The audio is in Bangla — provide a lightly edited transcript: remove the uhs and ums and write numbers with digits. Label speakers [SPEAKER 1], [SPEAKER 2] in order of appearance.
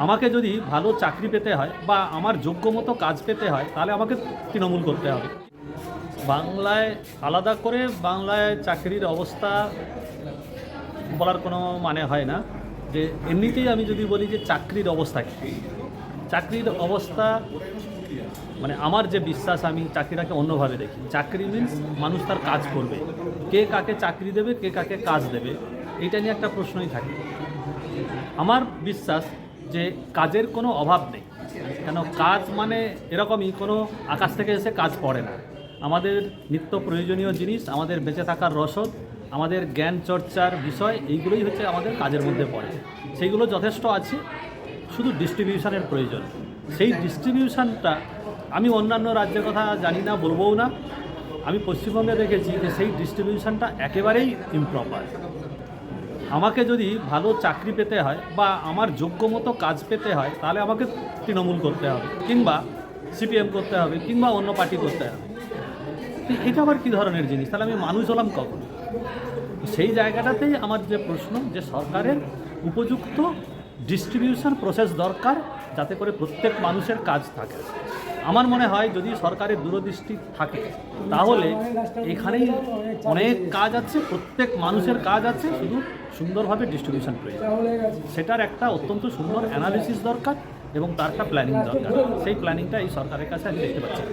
[SPEAKER 1] আমাকে যদি ভালো চাকরি পেতে হয় বা আমার যোগ্য মতো কাজ পেতে হয় তাহলে আমাকে তৃণমূল করতে হবে। বাংলায় আলাদা করে বাংলায় চাকরির অবস্থা বলার কোনো মানে হয় না। যে এমনিতেই আমি যদি বলি যে চাকরির অবস্থা কী, চাকরির অবস্থা মানে আমার যে বিশ্বাস, আমি চাকরিটাকে অন্যভাবে দেখি। চাকরি মিন্স মানুষ তার কাজ করবে, কে কাকে চাকরি দেবে, কে কাকে কাজ দেবে, এটা নিয়ে একটা প্রশ্নই থাকে। আমার বিশ্বাস যে কাজের কোনো অভাব নেই, কেন কাজ মানে এরকমই কোনো আকাশ থেকে এসে কাজ পড়ে না। আমাদের নিত্য প্রয়োজনীয় জিনিস, আমাদের বেঁচে থাকার রসদ, আমাদের জ্ঞান চর্চার বিষয়, এইগুলোই হচ্ছে আমাদের কাজের মধ্যে পড়ে। সেইগুলো যথেষ্ট আছে, শুধু ডিস্ট্রিবিউশনের প্রয়োজন। সেই ডিস্ট্রিবিউশনটা আমি অন্যান্য রাজ্যের কথা জানি না, বলবও না। আমি পশ্চিমবঙ্গে দেখেছি যে সেই ডিস্ট্রিবিউশনটা একেবারেই ইমপ্রপার। আমাকে যদি ভালো চাকরি পেতে হয় বা আমার যোগ্য মতো কাজ পেতে হয় তাহলে আমাকে তৃণমূল করতে হবে, কিংবা সিপিএম করতে হবে, কিংবা অন্য পার্টি করতে হবে। তো এটা আবার কী ধরনের জিনিস? তাহলে আমি মানুষ হলাম কখন? সেই জায়গাটাতেই আমার যে প্রশ্ন, যে সরকারের উপযুক্ত ডিস্ট্রিবিউশন প্রসেস দরকার, যাতে করে প্রত্যেক মানুষের কাজ থাকে। আমার মনে হয় যদি সরকারের দূরদৃষ্টি থাকে তাহলে এখানেই অনেক কাজ আছে, প্রত্যেক মানুষের কাজ আছে, শুধু সুন্দরভাবে ডিস্ট্রিবিউশন প্রয়োজন। সেটার একটা অত্যন্ত সুন্দর অ্যানালিসিস দরকার এবং তার একটা প্ল্যানিং দরকার। সেই প্ল্যানিংটা এই সরকারের কাছে আমি দেখতে পাচ্ছি।